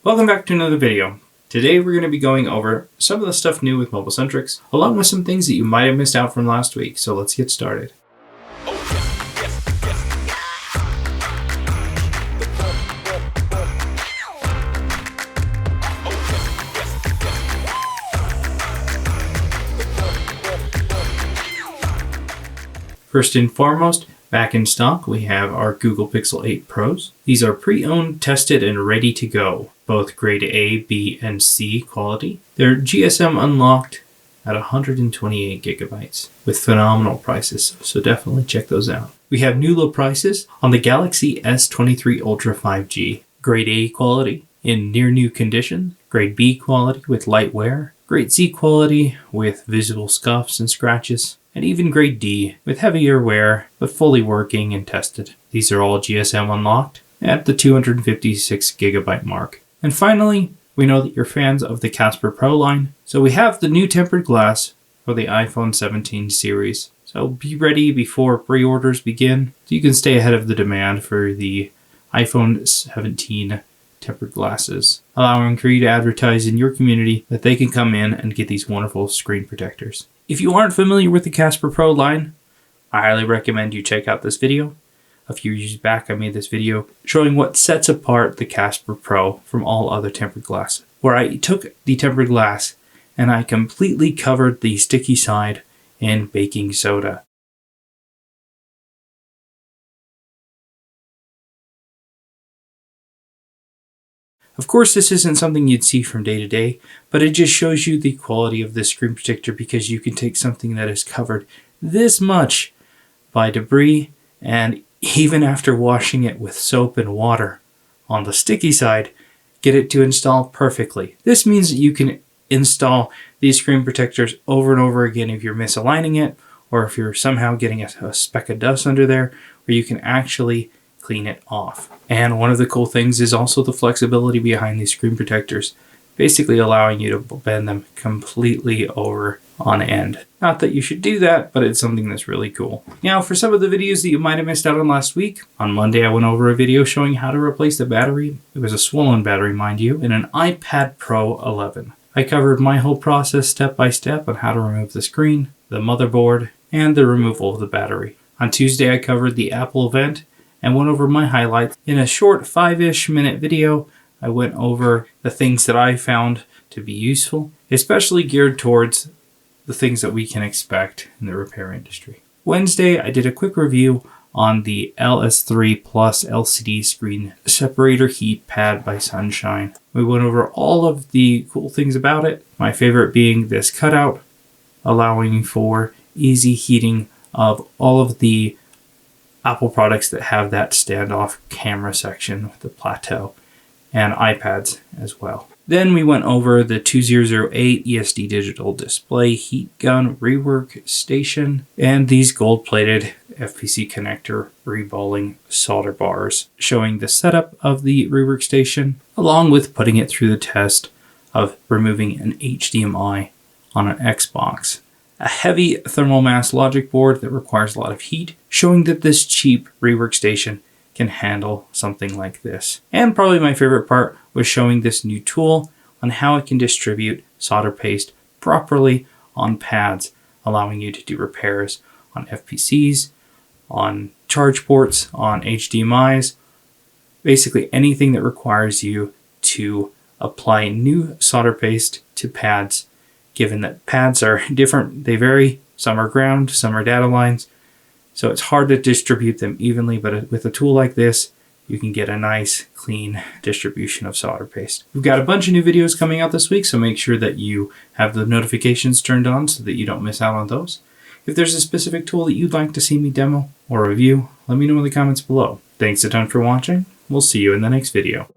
Welcome back to another video. Today we're going to be going over some of the stuff new with MobileSentrix, along with some things that you might have missed out from last week, so let's get started. First and foremost, back in stock, we have our Google Pixel 8 Pros. These are pre-owned, tested, and ready to go, both grade A, B, and C quality. They're GSM unlocked at 128 gigabytes with phenomenal prices, so definitely check those out. We have new low prices on the Galaxy S23 Ultra 5G, grade A quality in near new condition, grade B quality with light wear, grade C quality with visible scuffs and scratches, and even grade D with heavier wear but fully working and tested. These are all GSM unlocked at the 256 gigabyte mark. And finally, we know that you're fans of the Casper Pro line, so we have the new tempered glass for the iPhone 17 series. So be ready before pre-orders begin so you can stay ahead of the demand for the iPhone 17 tempered glasses, allowing for you to advertise in your community that they can come in and get these wonderful screen protectors. If you aren't familiar with the Casper Pro line, I highly recommend you check out this video. A few years back I made this video showing what sets apart the Casper Pro from all other tempered glass, where I took the tempered glass and I completely covered the sticky side in baking soda. Of course, this isn't something you'd see from day to day, but it just shows you the quality of this screen protector because you can take something that is covered this much by debris, and even after washing it with soap and water on the sticky side, get it to install perfectly. This means that you can install these screen protectors over and over again if you're misaligning it, or if you're somehow getting a speck of dust under there, where you can actually clean it off. And one of the cool things is also the flexibility behind these screen protectors, basically allowing you to bend them completely over on end. Not that you should do that, but it's something that's really cool. Now, for some of the videos that you might have missed out on last week, on Monday I went over a video showing how to replace the battery. It was a swollen battery, mind you, in an iPad Pro 11. I covered my whole process step by step on how to remove the screen, the motherboard, and the removal of the battery. On Tuesday I covered the Apple event and went over my highlights. In a short 5-ish minute video, I went over the things that I found to be useful, especially geared towards the things that we can expect in the repair industry. Wednesday, I did a quick review on the LS3 Plus LCD screen separator heat pad by Sunshine. We went over all of the cool things about it, my favorite being this cutout, allowing for easy heating of all of the Apple products that have that standoff camera section with the plateau, and iPads as well. Then we went over the 2008 ESD digital display heat gun rework station and these gold-plated FPC connector reballing solder bars, showing the setup of the rework station along with putting it through the test of removing an HDMI on an Xbox. A heavy thermal mass logic board that requires a lot of heat, showing that this cheap rework station can handle something like this. And probably my favorite part was showing this new tool on how it can distribute solder paste properly on pads, allowing you to do repairs on FPCs, on charge ports, on HDMIs, basically anything that requires you to apply new solder paste to pads. Given that pads are different, they vary, some are ground, some are data lines, so it's hard to distribute them evenly, but with a tool like this, you can get a nice, clean distribution of solder paste. We've got a bunch of new videos coming out this week, so make sure that you have the notifications turned on so that you don't miss out on those. If there's a specific tool that you'd like to see me demo or review, let me know in the comments below. Thanks a ton for watching. We'll see you in the next video.